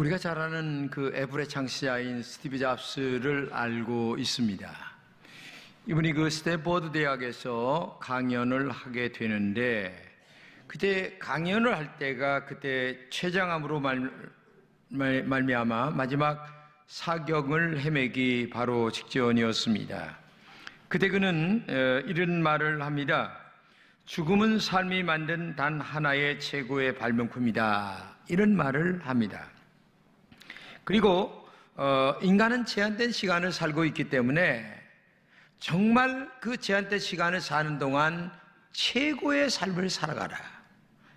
우리가 잘 아는 그 애플의 창시자인 스티브 잡스를 알고 있습니다. 이분이 그 스탠퍼드 대학에서 강연을 하게 되는데, 그때 강연을 할 때가 그때 췌장암으로 말미암아 마지막 사경을 헤매기 바로 직전이었습니다. 그때 그는 이런 말을 합니다. 죽음은 삶이 만든 단 하나의 최고의 발명품이다, 이런 말을 합니다. 그리고 인간은 제한된 시간을 살고 있기 때문에 정말 그 제한된 시간을 사는 동안 최고의 삶을 살아가라.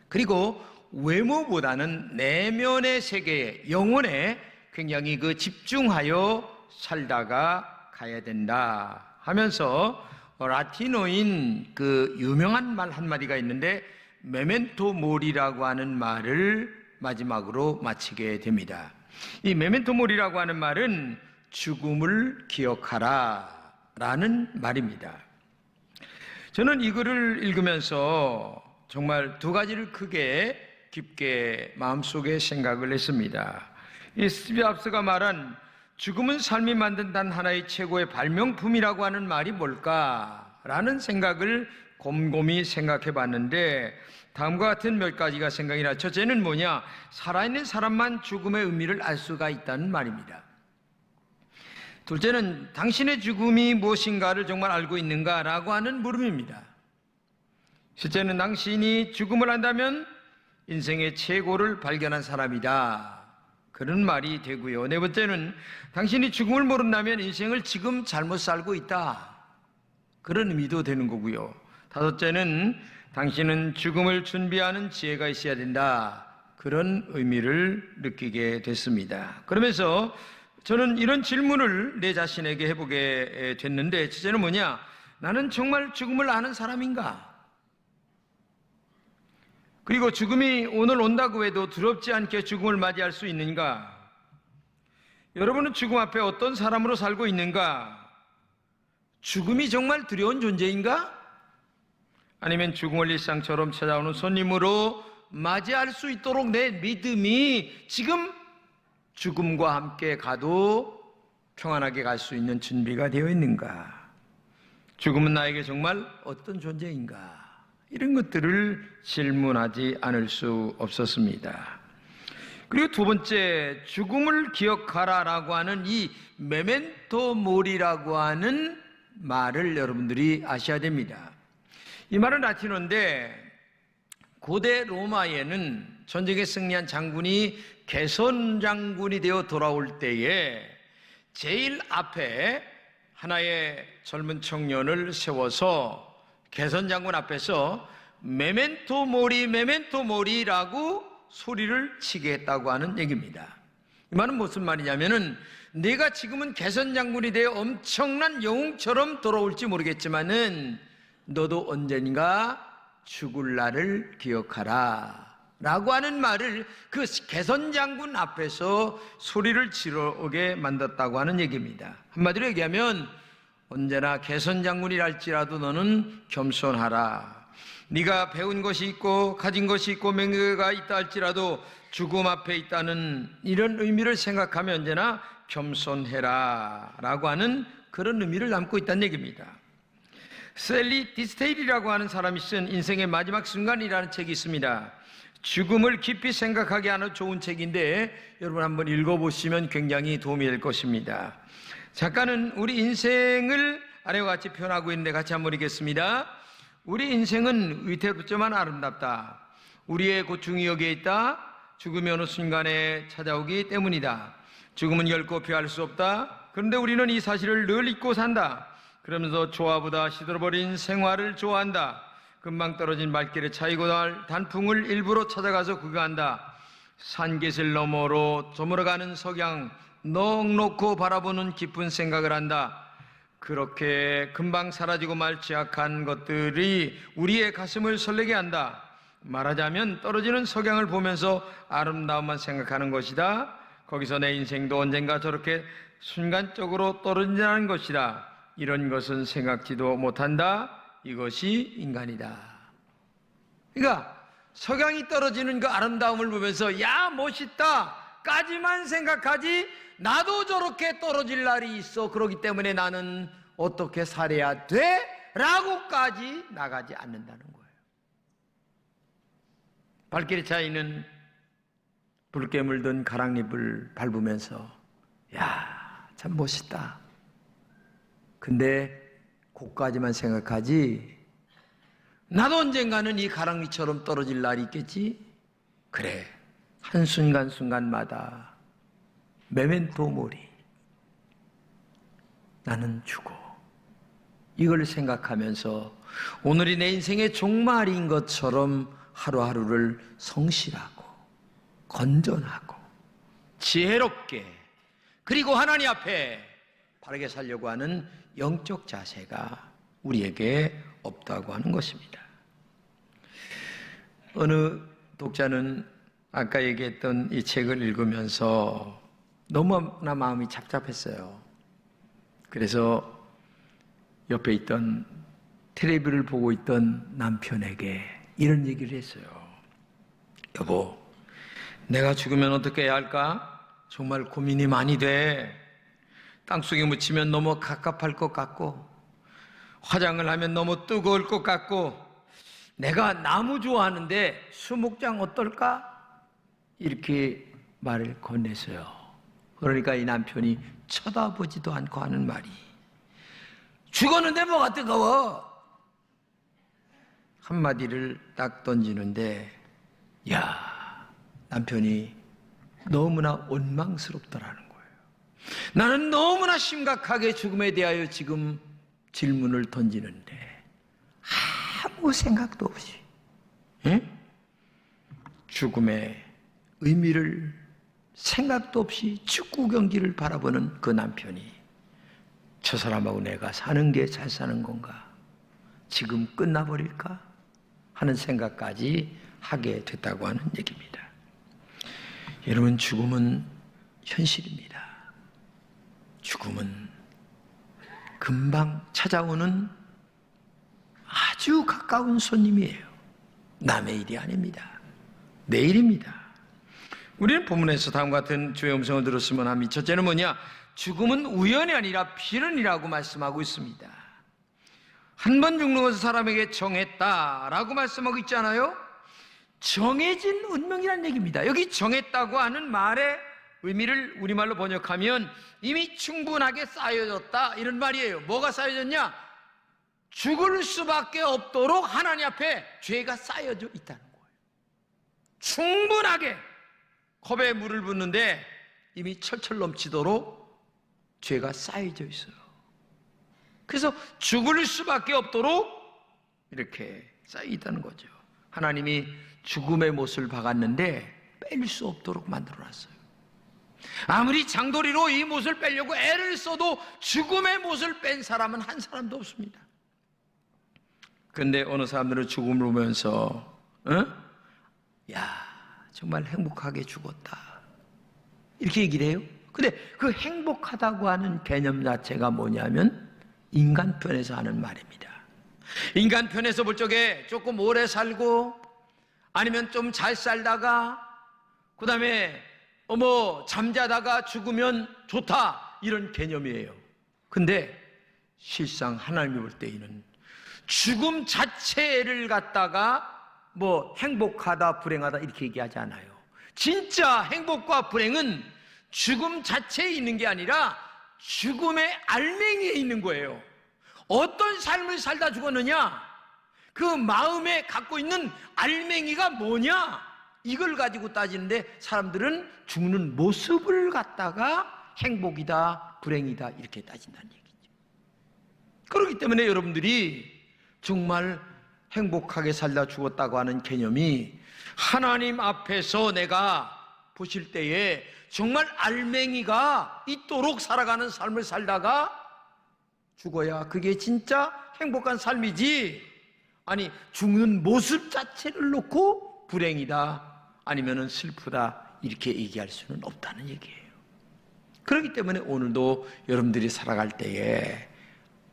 그리고 외모보다는 내면의 세계에, 영혼에 굉장히 집중하여 살다가 가야 된다 하면서 라틴어인 그 유명한 말 한마디가 있는데, 메멘토 모리라고 하는 말을 마지막으로 마치게 됩니다. 이 메멘토 모리라고 하는 말은 죽음을 기억하라 라는 말입니다. 저는 이 글을 읽으면서 정말 두 가지를 크게 깊게 마음속에 생각을 했습니다. 이 스티브 잡스가 말한 죽음은 삶이 만든 단 하나의 최고의 발명품이라고 하는 말이 뭘까라는 생각을 곰곰이 생각해 봤는데, 다음과 같은 몇 가지가 생각이 나. 첫째는 뭐냐? 살아있는 사람만 죽음의 의미를 알 수가 있다는 말입니다. 둘째는 당신의 죽음이 무엇인가를 정말 알고 있는가라고 하는 물음입니다. 셋째는 당신이 죽음을 안다면 인생의 최고를 발견한 사람이다, 그런 말이 되고요. 네 번째는 당신이 죽음을 모른다면 인생을 지금 잘못 살고 있다, 그런 의미도 되는 거고요. 다섯째는 당신은 죽음을 준비하는 지혜가 있어야 된다, 그런 의미를 느끼게 됐습니다. 그러면서 저는 이런 질문을 내 자신에게 해보게 됐는데, 첫째는 뭐냐? 나는 정말 죽음을 아는 사람인가? 그리고 죽음이 오늘 온다고 해도 두렵지 않게 죽음을 맞이할 수 있는가? 여러분은 죽음 앞에 어떤 사람으로 살고 있는가? 죽음이 정말 두려운 존재인가? 아니면 죽음을 일상처럼 찾아오는 손님으로 맞이할 수 있도록 내 믿음이 지금 죽음과 함께 가도 평안하게 갈 수 있는 준비가 되어 있는가? 죽음은 나에게 정말 어떤 존재인가? 이런 것들을 질문하지 않을 수 없었습니다. 그리고 두 번째, 죽음을 기억하라라고 하는 이 메멘토 모리라고 하는 말을 여러분들이 아셔야 됩니다. 이 말은 라틴어인데, 고대 로마에는 전쟁에 승리한 장군이 개선 장군이 되어 돌아올 때에 제일 앞에 하나의 젊은 청년을 세워서 개선 장군 앞에서 메멘토 모리, 메멘토 모리라고 소리를 치게 했다고 하는 얘기입니다. 이 말은 무슨 말이냐면은, 내가 지금은 개선 장군이 되어 엄청난 영웅처럼 돌아올지 모르겠지만은 너도 언젠가 죽을 날을 기억하라 라고 하는 말을 그 개선 장군 앞에서 소리를 지르게 만들었다고 하는 얘기입니다. 한마디로 얘기하면 언제나 개선 장군이랄지라도 너는 겸손하라. 네가 배운 것이 있고 가진 것이 있고 명예가 있다 할지라도 죽음 앞에 있다는 이런 의미를 생각하면 언제나 겸손해라 라고 하는 그런 의미를 담고 있다는 얘기입니다. 셀리 디스테일이라고 하는 사람이 쓴 인생의 마지막 순간이라는 책이 있습니다. 죽음을 깊이 생각하게 하는 좋은 책인데 여러분 한번 읽어보시면 굉장히 도움이 될 것입니다. 작가는 우리 인생을 아래와 같이 표현하고 있는데 같이 한번 읽겠습니다. 우리 인생은 위태롭지만 아름답다. 우리의 고충이 여기에 있다. 죽음이 어느 순간에 찾아오기 때문이다. 죽음은 결코 피할 수 없다. 그런데 우리는 이 사실을 늘 잊고 산다. 그러면서 조화보다 시들어버린 생활을 좋아한다. 금방 떨어진 발길에 차이고 날 단풍을 일부러 찾아가서 구경한다. 산깃을 너머로 저물어가는 석양 넋놓고 바라보는 깊은 생각을 한다. 그렇게 금방 사라지고 말 취약한 것들이 우리의 가슴을 설레게 한다. 말하자면 떨어지는 석양을 보면서 아름다움만 생각하는 것이다. 거기서 내 인생도 언젠가 저렇게 순간적으로 떨어진다는 것이다. 이런 것은 생각지도 못한다. 이것이 인간이다. 그러니까 석양이 떨어지는 그 아름다움을 보면서 야 멋있다, 나까지만 생각하지 나도 저렇게 떨어질 날이 있어. 그렇기 때문에 나는 어떻게 살아야 돼? 라고까지 나가지 않는다는 거예요. 발길의 차이는 붉게 물든 가랑잎을 밟으면서 야, 참 멋있다. 근데 그까지만 생각하지 나도 언젠가는 이 가랑잎처럼 떨어질 날이 있겠지? 그래, 한순간순간마다 메멘토 모리, 나는 죽어. 이걸 생각하면서 오늘이 내 인생의 종말인 것처럼 하루하루를 성실하고 건전하고 지혜롭게 그리고 하나님 앞에 바르게 살려고 하는 영적 자세가 우리에게 없다고 하는 것입니다. 어느 독자는 아까 얘기했던 이 책을 읽으면서 너무나 마음이 답답했어요. 그래서 옆에 있던 텔레비를 보고 있던 남편에게 이런 얘기를 했어요. 여보, 내가 죽으면 어떻게 해야 할까? 정말 고민이 많이 돼. 땅속에 묻히면 너무 갑갑할 것 같고 화장을 하면 너무 뜨거울 것 같고 내가 나무 좋아하는데 수목장 어떨까? 이렇게 말을 건넸어요. 그러니까 이 남편이 쳐다보지도 않고 하는 말이 죽었는데 뭐가 뜨거워? 한마디를 딱 던지는데 야, 남편이 너무나 원망스럽더라는 거예요. 나는 너무나 심각하게 죽음에 대하여 지금 질문을 던지는데 아무 생각도 없이 죽음의 의미를 생각도 없이 축구 경기를 바라보는 그 남편이 저 사람하고 내가 사는 게 잘 사는 건가? 지금 끝나버릴까? 하는 생각까지 하게 됐다고 하는 얘기입니다. 여러분, 죽음은 현실입니다. 죽음은 금방 찾아오는 아주 가까운 손님이에요. 남의 일이 아닙니다. 내일입니다. 우리는 본문에서 다음과 같은 주의 음성을 들었으면 합니다. 첫째는 뭐냐? 죽음은 우연이 아니라 필연이라고 말씀하고 있습니다. 한 번 죽는 것을 사람에게 정했다라고 말씀하고 있잖아요. 정해진 운명이라는 얘기입니다. 여기 정했다고 하는 말의 의미를 우리말로 번역하면 이미 충분하게 쌓여졌다 이런 말이에요. 뭐가 쌓여졌냐? 죽을 수밖에 없도록 하나님 앞에 죄가 쌓여져 있다는 거예요. 충분하게 컵에 물을 붓는데 이미 철철 넘치도록 죄가 쌓여져 있어요. 그래서 죽을 수밖에 없도록 이렇게 쌓여 있다는 거죠. 하나님이 죽음의 못을 박았는데 뺄 수 없도록 만들어놨어요. 아무리 장도리로 이 못을 빼려고 애를 써도 죽음의 못을 뺀 사람은 한 사람도 없습니다. 그런데 어느 사람들은 죽음을 보면서 야, 정말 행복하게 죽었다 이렇게 얘기를 해요. 근데 그 행복하다고 하는 개념 자체가 뭐냐면 인간 편에서 하는 말입니다. 인간 편에서 볼 적에 조금 오래 살고 아니면 좀 잘 살다가 그 다음에 잠자다가 죽으면 좋다 이런 개념이에요. 근데 실상 하나님이 볼 때에는 죽음 자체를 갖다가 행복하다 불행하다 이렇게 얘기하지 않아요. 진짜 행복과 불행은 죽음 자체에 있는 게 아니라 죽음의 알맹이에 있는 거예요. 어떤 삶을 살다 죽었느냐? 그 마음에 갖고 있는 알맹이가 뭐냐? 이걸 가지고 따지는데 사람들은 죽는 모습을 갖다가 행복이다, 불행이다 이렇게 따진다는 얘기죠. 그렇기 때문에 여러분들이 정말 행복하게 살다 죽었다고 하는 개념이 하나님 앞에서 내가 보실 때에 정말 알맹이가 있도록 살아가는 삶을 살다가 죽어야 그게 진짜 행복한 삶이지, 아니 죽는 모습 자체를 놓고 불행이다 아니면은 슬프다 이렇게 얘기할 수는 없다는 얘기예요. 그렇기 때문에 오늘도 여러분들이 살아갈 때에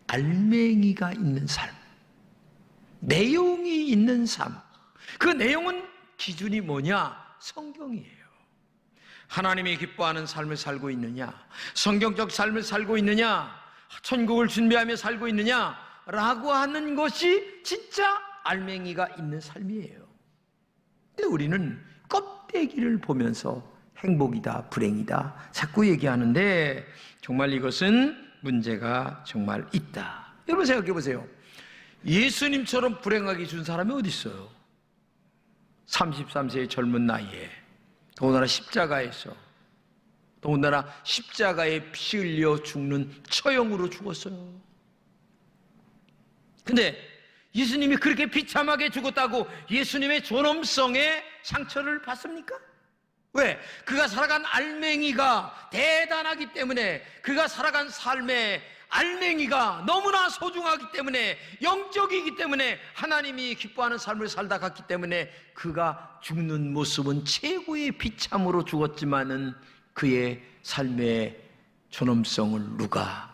알맹이가 있는 삶, 내용이 있는 삶, 그 내용은 기준이 뭐냐? 성경이에요. 하나님이 기뻐하는 삶을 살고 있느냐, 성경적 삶을 살고 있느냐, 천국을 준비하며 살고 있느냐 라고 하는 것이 진짜 알맹이가 있는 삶이에요. 근데 우리는 껍데기를 보면서 행복이다, 불행이다 자꾸 얘기하는데 정말 이것은 문제가 정말 있다. 여러분 생각해 보세요. 예수님처럼 불행하게 준 사람이 어디 있어요? 33세의 젊은 나이에 더군다나 십자가에서, 더군다나 십자가에 피 흘려 죽는 처형으로 죽었어요. 근데 예수님이 그렇게 비참하게 죽었다고 예수님의 존엄성에 상처를 받습니까? 왜? 그가 살아간 알맹이가 대단하기 때문에, 그가 살아간 삶의 알맹이가 너무나 소중하기 때문에, 영적이기 때문에, 하나님이 기뻐하는 삶을 살다 갔기 때문에 그가 죽는 모습은 최고의 비참으로 죽었지만은 그의 삶의 존엄성을 누가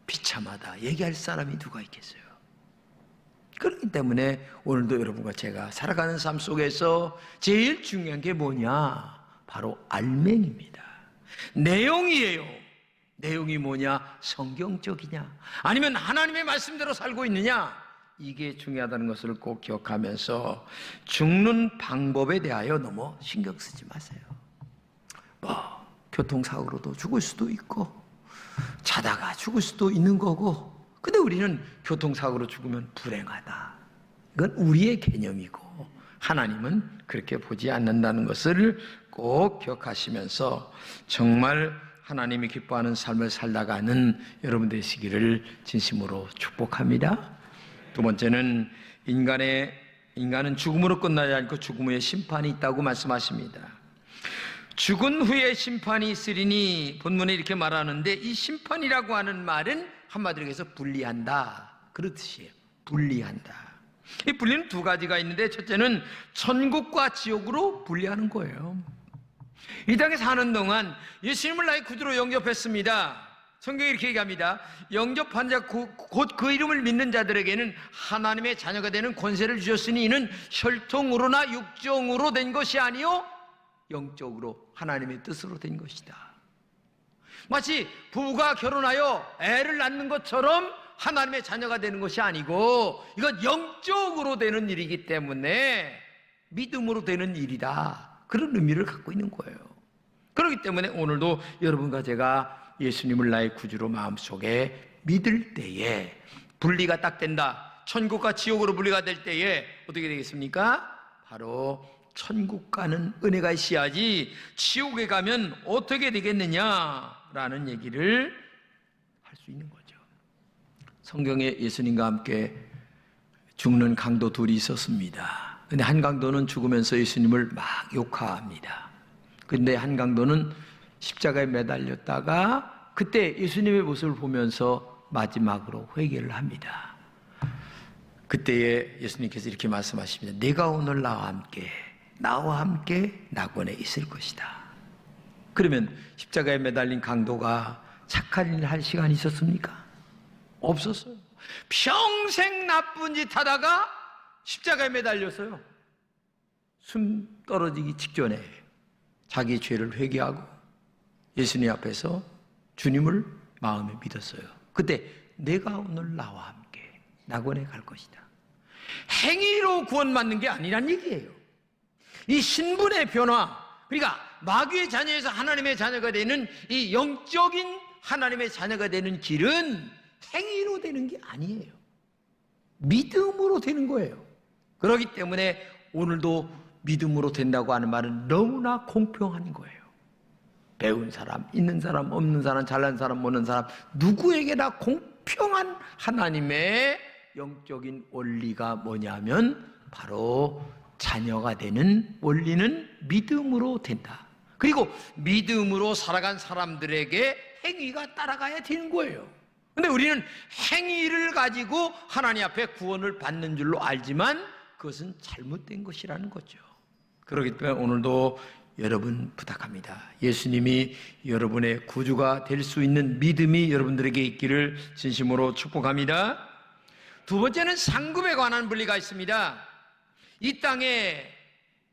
비참하다 얘기할 사람이 누가 있겠어요? 그렇기 때문에 오늘도 여러분과 제가 살아가는 삶 속에서 제일 중요한 게 뭐냐? 바로 알맹이입니다. 내용이에요. 내용이 뭐냐? 성경적이냐? 아니면 하나님의 말씀대로 살고 있느냐? 이게 중요하다는 것을 꼭 기억하면서 죽는 방법에 대하여 너무 신경 쓰지 마세요. 교통사고로도 죽을 수도 있고 자다가 죽을 수도 있는 거고, 근데 우리는 교통사고로 죽으면 불행하다. 이건 우리의 개념이고 하나님은 그렇게 보지 않는다는 것을 꼭 기억하시면서 정말 하나님이 기뻐하는 삶을 살다가는 여러분 되시기를 진심으로 축복합니다. 두 번째는 인간은 죽음으로 끝나지 않고 죽음 후에 심판이 있다고 말씀하십니다. 죽은 후에 심판이 있으리니 본문에 이렇게 말하는데, 이 심판이라고 하는 말은 한마디로 해서 분리한다, 그런 뜻이에요. 분리한다. 이 분리는 두 가지가 있는데, 첫째는 천국과 지옥으로 분리하는 거예요. 이 땅에 사는 동안 예수님을 나의 구주로 영접했습니다. 성경이 이렇게 얘기합니다. 영접한 자, 곧 그 이름을 믿는 자들에게는 하나님의 자녀가 되는 권세를 주셨으니 이는 혈통으로나 육정으로 된 것이 아니요 영적으로 하나님의 뜻으로 된 것이다. 마치 부부가 결혼하여 애를 낳는 것처럼 하나님의 자녀가 되는 것이 아니고, 이건 영적으로 되는 일이기 때문에 믿음으로 되는 일이다, 그런 의미를 갖고 있는 거예요. 그렇기 때문에 오늘도 여러분과 제가 예수님을 나의 구주로 마음속에 믿을 때에 분리가 딱 된다, 천국과 지옥으로 분리가 될 때에 어떻게 되겠습니까? 바로 천국 가는 은혜가 있어야지 지옥에 가면 어떻게 되겠느냐라는 얘기를 할 수 있는 거죠. 성경에 예수님과 함께 죽는 강도 둘이 있었습니다. 근데 한 강도는 죽으면서 예수님을 막 욕합니다. 근데 한 강도는 십자가에 매달렸다가 그때 예수님의 모습을 보면서 마지막으로 회개를 합니다. 그때에 예수님께서 이렇게 말씀하십니다. 네가 오늘 나와 함께 낙원에 있을 것이다. 그러면 십자가에 매달린 강도가 착한 일 할 시간이 있었습니까? 없었어요. 평생 나쁜 짓 하다가 십자가에 매달렸어요. 숨 떨어지기 직전에 자기 죄를 회개하고 예수님 앞에서 주님을 마음에 믿었어요. 그때 내가 오늘 나와 함께 낙원에 갈 것이다. 행위로 구원받는 게 아니란 얘기예요. 이 신분의 변화, 그러니까 마귀의 자녀에서 하나님의 자녀가 되는 이 영적인 하나님의 자녀가 되는 길은 행위로 되는 게 아니에요. 믿음으로 되는 거예요. 그렇기 때문에 오늘도 믿음으로 된다고 하는 말은 너무나 공평한 거예요. 배운 사람, 있는 사람, 없는 사람, 잘난 사람, 못난 사람, 누구에게나 공평한 하나님의 영적인 원리가 뭐냐면 바로 자녀가 되는 원리는 믿음으로 된다. 그리고 믿음으로 살아간 사람들에게 행위가 따라가야 되는 거예요. 근데 우리는 행위를 가지고 하나님 앞에 구원을 받는 줄로 알지만 그것은 잘못된 것이라는 거죠. 그렇기 때문에 오늘도 여러분 부탁합니다. 예수님이 여러분의 구주가 될 수 있는 믿음이 여러분들에게 있기를 진심으로 축복합니다. 두 번째는 상급에 관한 분리가 있습니다. 이 땅에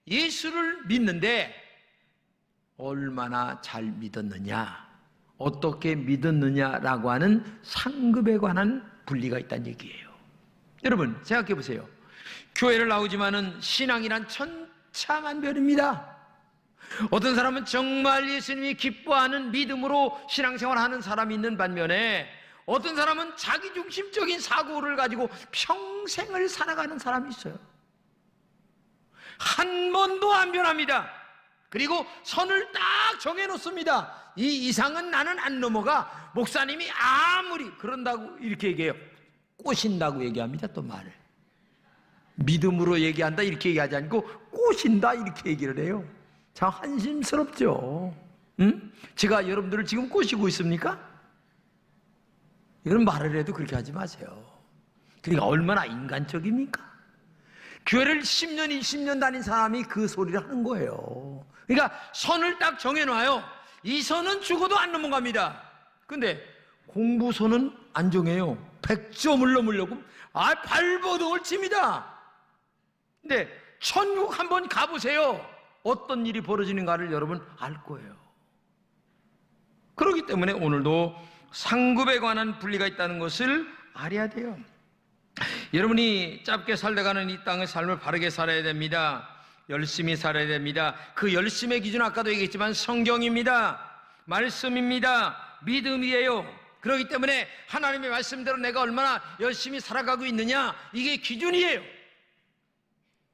예수를 믿는데 얼마나 잘 믿었느냐, 어떻게 믿었느냐라고 하는 상급에 관한 분리가 있다는 얘기예요. 여러분 생각해 보세요. 교회를 나오지만은 신앙이란 천차만별입니다. 어떤 사람은 정말 예수님이 기뻐하는 믿음으로 신앙생활하는 사람이 있는 반면에 어떤 사람은 자기중심적인 사고를 가지고 평생을 살아가는 사람이 있어요. 한 번도 안 변합니다. 그리고 선을 딱 정해놓습니다. 이 이상은 나는 안 넘어가. 목사님이 아무리 그런다고 이렇게 얘기해요. 꼬신다고 얘기합니다. 또 말을 믿음으로 얘기한다 이렇게 얘기하지 않고 꼬신다 이렇게 얘기를 해요. 참 한심스럽죠. 응? 제가 여러분들을 지금 꼬시고 있습니까? 이런 말을 해도 그렇게 하지 마세요. 그러니까 얼마나 인간적입니까? 교회를 10년, 20년 다닌 사람이 그 소리를 하는 거예요. 그러니까 선을 딱 정해놔요. 이 선은 죽어도 안 넘어갑니다. 근데 공부선은 안 정해요. 100점을 넘으려고 발버둥을 칩니다. 근데 천국 한번 가보세요. 어떤 일이 벌어지는가를 여러분 알 거예요. 그렇기 때문에 오늘도 상급에 관한 분리가 있다는 것을 알아야 돼요. 여러분이 짧게 살다가는 이 땅의 삶을 바르게 살아야 됩니다. 열심히 살아야 됩니다. 그 열심의 기준은 아까도 얘기했지만 성경입니다. 말씀입니다. 믿음이에요. 그렇기 때문에 하나님의 말씀대로 내가 얼마나 열심히 살아가고 있느냐, 이게 기준이에요.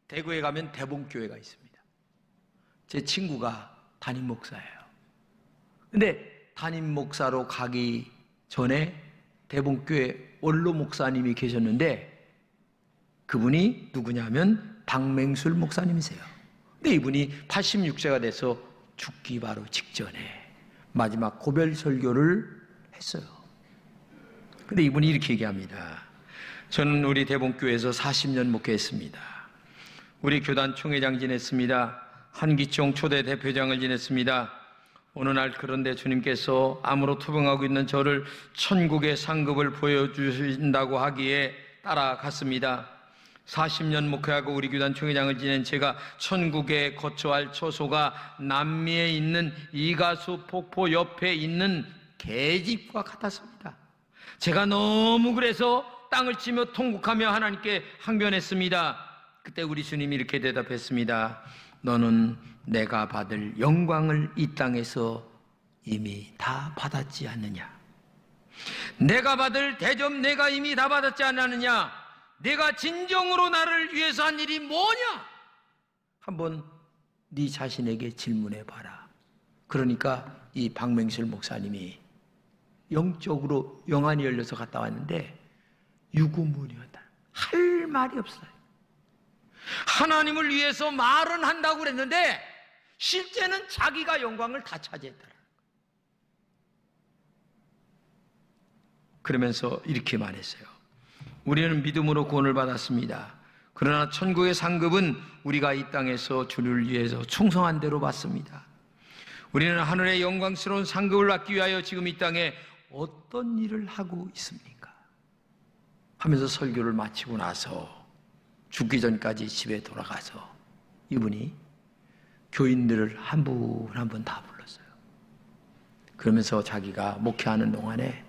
대구에 가면 대봉교회가 있습니다. 제 친구가 담임 목사예요. 근데 담임 목사로 가기 전에 대봉교회 원로 목사님이 계셨는데 그분이 누구냐면 박맹술 목사님이세요. 근데 이분이 86세가 돼서 죽기 바로 직전에 마지막 고별 설교를 했어요. 근데 이분이 이렇게 얘기합니다. 저는 우리 대봉교회에서 40년 목회했습니다. 우리 교단 총회장 지냈습니다. 한기총 초대 대표장을 지냈습니다. 어느 날 그런데 주님께서 암으로 투병하고 있는 저를 천국의 상급을 보여주신다고 하기에 따라갔습니다. 40년 목회하고 우리 교단 총회장을 지낸 제가 천국에 거처할 처소가 남미에 있는 이가수 폭포 옆에 있는 개집과 같았습니다. 제가 너무 그래서 땅을 치며 통곡하며 하나님께 항변했습니다. 그때 우리 주님이 이렇게 대답했습니다. 너는 내가 받을 영광을 이 땅에서 이미 다 받았지 않느냐? 내가 받을 대접 내가 이미 다 받았지 않느냐? 내가 진정으로 나를 위해서 한 일이 뭐냐? 한번 네 자신에게 질문해 봐라. 그러니까 이 박맹실 목사님이 영적으로 영안이 열려서 갔다 왔는데 유구무원이었다. 할 말이 없어요. 하나님을 위해서 말은 한다고 그랬는데 실제는 자기가 영광을 다 차지했다. 그러면서 이렇게 말했어요. 우리는 믿음으로 구원을 받았습니다. 그러나 천국의 상급은 우리가 이 땅에서 주를 위해서 충성한 대로 받습니다. 우리는 하늘의 영광스러운 상급을 받기 위하여 지금 이 땅에 어떤 일을 하고 있습니까? 하면서 설교를 마치고 나서 죽기 전까지 집에 돌아가서 이분이 교인들을 한 분 한 분 다 불렀어요. 그러면서 자기가 목회하는 동안에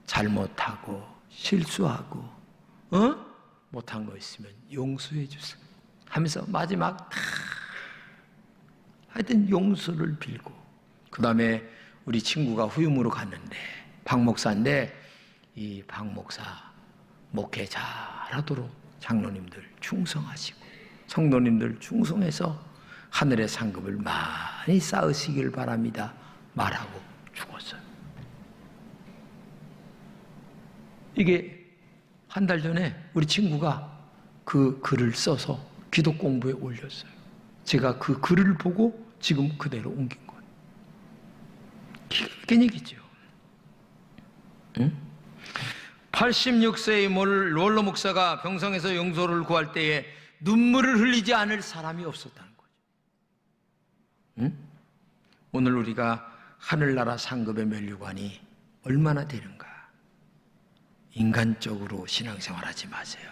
잘못하고 실수하고 못한 거 있으면 용서해 주세요 하면서 마지막 다 하여튼 용서를 빌고 그 다음에 우리 친구가 후임으로 갔는데 박 목사인데 이 박 목사 목회 잘하도록 장로님들 충성하시고 성도님들 충성해서 하늘의 상급을 많이 쌓으시길 바랍니다 말하고 죽었어요. 이게 한 달 전에 우리 친구가 그 글을 써서 기도 공부에 올렸어요. 제가 그 글을 보고 지금 그대로 옮긴 거예요. 기가 막힌 얘기죠. 응? 86세의 롤러 목사가 병상에서 용서를 구할 때에 눈물을 흘리지 않을 사람이 없었다는 거죠. 응? 오늘 우리가 하늘나라 상급의 면류관이 얼마나 되는가? 인간적으로 신앙생활하지 마세요.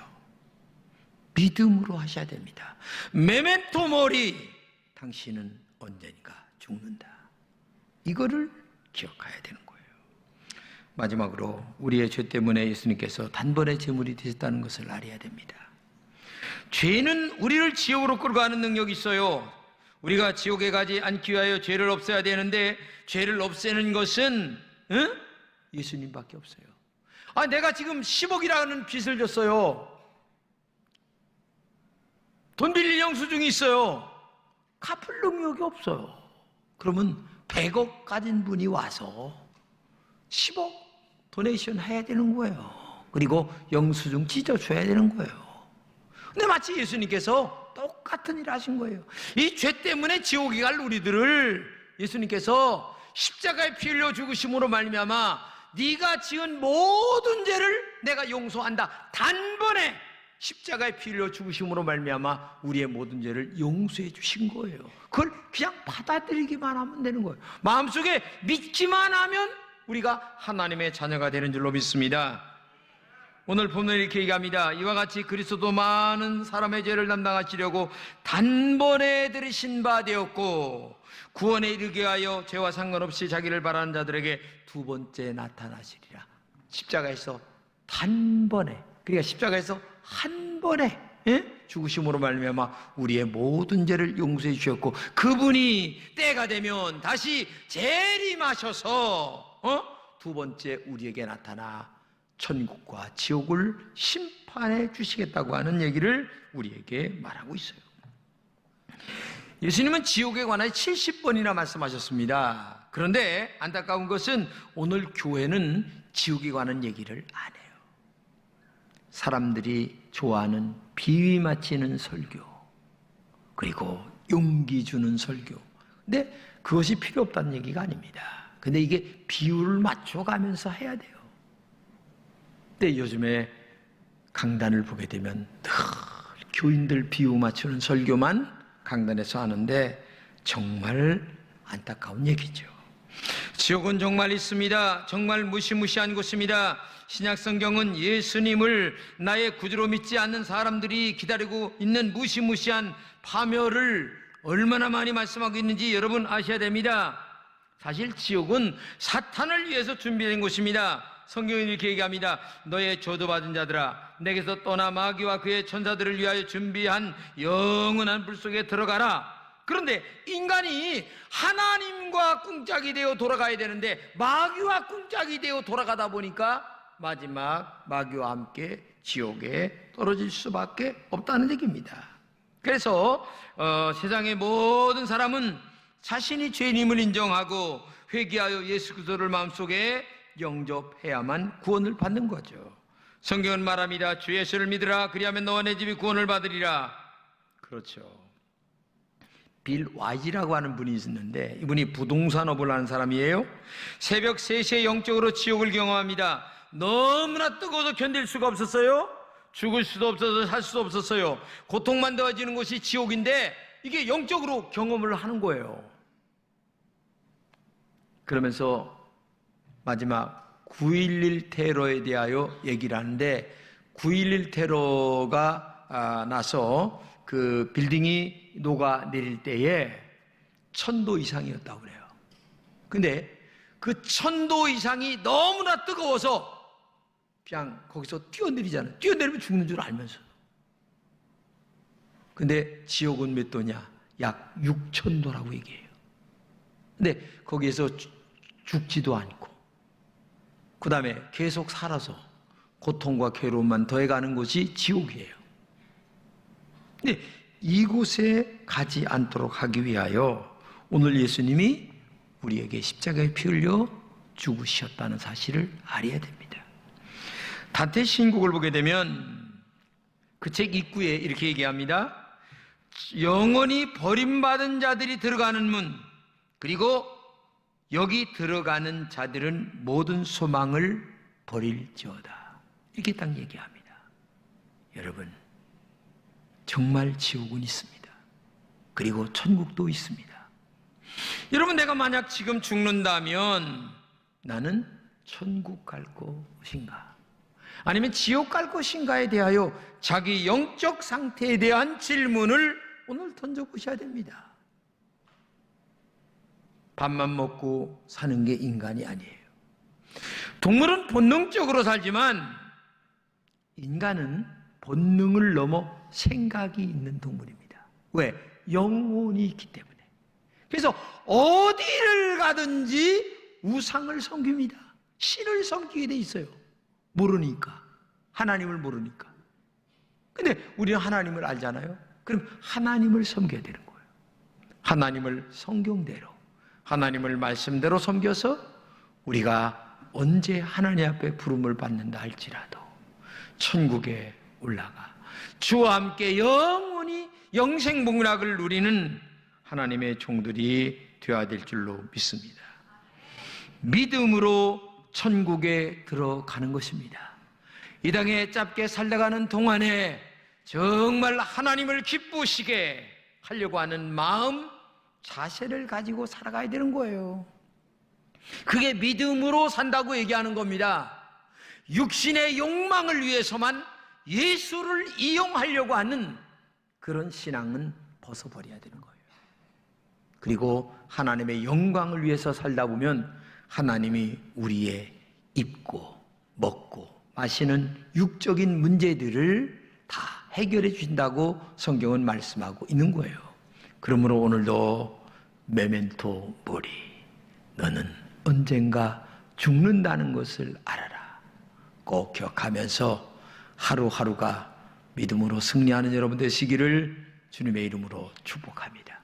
믿음으로 하셔야 됩니다. 메멘토 모리, 당신은 언젠가 죽는다. 이거를 기억해야 되는 거예요. 마지막으로 우리의 죄 때문에 예수님께서 단번에 제물이 되셨다는 것을 알아야 됩니다. 죄는 우리를 지옥으로 끌고 가는 능력이 있어요. 우리가 지옥에 가지 않기 위하여 죄를 없애야 되는데 죄를 없애는 것은 예수님밖에 없어요. 내가 지금 10억이라는 빚을 졌어요. 돈 빌릴 영수증이 있어요. 갚을 능력이 없어요. 그러면 100억 가진 분이 와서 10억 도네이션 해야 되는 거예요. 그리고 영수증 찢어줘야 되는 거예요. 근데 마치 예수님께서 똑같은 일을 하신 거예요. 이 죄 때문에 지옥에 갈 우리들을 예수님께서 십자가에 피 흘려 죽으심으로 말미암아 네가 지은 모든 죄를 내가 용서한다. 단번에 십자가에 피 흘려 죽으심으로 말미암아 우리의 모든 죄를 용서해 주신 거예요. 그걸 그냥 받아들이기만 하면 되는 거예요. 마음속에 믿기만 하면 우리가 하나님의 자녀가 되는 줄로 믿습니다. 오늘 본문에 이렇게 얘기합니다. 이와 같이 그리스도도 많은 사람의 죄를 담당하시려고 단번에 들으신 바 되었고 구원에 이르게 하여 죄와 상관없이 자기를 바라는 자들에게 두 번째 나타나시리라. 십자가에서 단번에, 그러니까 십자가에서 한 번에 죽으심으로 말미암아 우리의 모든 죄를 용서해 주셨고 그분이 때가 되면 다시 재림하셔서 두 번째 우리에게 나타나 천국과 지옥을 심판해 주시겠다고 하는 얘기를 우리에게 말하고 있어요. 예수님은 지옥에 관하여 70번이나 말씀하셨습니다. 그런데 안타까운 것은 오늘 교회는 지옥에 관한 얘기를 안 해요. 사람들이 좋아하는 비위 맞히는 설교, 그리고 용기 주는 설교. 근데 그것이 필요 없다는 얘기가 아닙니다. 근데 이게 비율을 맞춰가면서 해야 돼요. 근데 요즘에 강단을 보게 되면 늘 교인들 비유 맞추는 설교만 강단에서 하는데 정말 안타까운 얘기죠. 지옥은 정말 있습니다. 정말 무시무시한 곳입니다. 신약성경은 예수님을 나의 구주로 믿지 않는 사람들이 기다리고 있는 무시무시한 파멸을 얼마나 많이 말씀하고 있는지 여러분 아셔야 됩니다. 사실 지옥은 사탄을 위해서 준비된 곳입니다. 성경은 이렇게 얘기합니다. 너의 저주받은 자들아, 내게서 떠나 마귀와 그의 천사들을 위하여 준비한 영원한 불 속에 들어가라. 그런데 인간이 하나님과 꿍짝이 되어 돌아가야 되는데 마귀와 꿍짝이 되어 돌아가다 보니까 마지막 마귀와 함께 지옥에 떨어질 수밖에 없다는 얘기입니다. 그래서 세상의 모든 사람은 자신이 죄인임을 인정하고 회개하여 예수 그리스도를 마음속에 영접해야만 구원을 받는 거죠. 성경은 말합니다. 주 예수를 믿으라. 그리하면 너와 내 집이 구원을 받으리라. 그렇죠. 빌 와이즈라고 하는 분이 있었는데 이분이 부동산업을 하는 사람이에요. 새벽 3시에 영적으로 지옥을 경험합니다. 너무나 뜨거워서 견딜 수가 없었어요. 죽을 수도 없어서 살 수도 없었어요. 고통만 더해지는 곳이 지옥인데 이게 영적으로 경험을 하는 거예요. 그러면서 마지막 9.11 테러에 대하여 얘기를 하는데 9.11 테러가 나서 그 빌딩이 녹아내릴 때에 1000도 이상이었다고 그래요. 근데 그 1000도 이상이 너무나 뜨거워서 그냥 거기서 뛰어내리잖아요. 뛰어내리면 죽는 줄 알면서. 근데 지옥은 몇 도냐? 약 6000도라고 얘기해요. 근데 거기에서 죽지도 않고 그 다음에 계속 살아서 고통과 괴로움만 더해가는 곳이 지옥이에요. 근데 이곳에 가지 않도록 하기 위하여 오늘 예수님이 우리에게 십자가에 피 흘려 죽으셨다는 사실을 알아야 됩니다. 다테 신국을 보게 되면 그 책 입구에 이렇게 얘기합니다. 영원히 버림받은 자들이 들어가는 문, 그리고 여기 들어가는 자들은 모든 소망을 버릴지어다. 이렇게 딱 얘기합니다. 여러분, 정말 지옥은 있습니다. 그리고 천국도 있습니다. 여러분, 내가 만약 지금 죽는다면 나는 천국 갈 것인가? 아니면 지옥 갈 것인가에 대하여 자기 영적 상태에 대한 질문을 오늘 던져보셔야 됩니다. 밥만 먹고 사는 게 인간이 아니에요. 동물은 본능적으로 살지만 인간은 본능을 넘어 생각이 있는 동물입니다. 왜? 영혼이 있기 때문에. 그래서 어디를 가든지 우상을 섬깁니다. 신을 섬기게 돼 있어요. 모르니까. 하나님을 모르니까. 근데 우리는 하나님을 알잖아요. 그럼 하나님을 섬겨야 되는 거예요. 하나님을 성경대로, 하나님을 말씀대로 섬겨서 우리가 언제 하나님 앞에 부름을 받는다 할지라도 천국에 올라가 주와 함께 영원히 영생복락을 누리는 하나님의 종들이 되어야 될 줄로 믿습니다. 믿음으로 천국에 들어가는 것입니다. 이 땅에 짧게 살다가는 동안에 정말 하나님을 기쁘시게 하려고 하는 마음, 자세를 가지고 살아가야 되는 거예요. 그게 믿음으로 산다고 얘기하는 겁니다. 육신의 욕망을 위해서만 예수를 이용하려고 하는 그런 신앙은 벗어버려야 되는 거예요. 그리고 하나님의 영광을 위해서 살다 보면 하나님이 우리의 입고 먹고 마시는 육적인 문제들을 다 해결해 주신다고 성경은 말씀하고 있는 거예요. 그러므로 오늘도 메멘토 모리, 너는 언젠가 죽는다는 것을 알아라. 꼭 기억하면서 하루하루가 믿음으로 승리하는 여러분 되시기를 주님의 이름으로 축복합니다.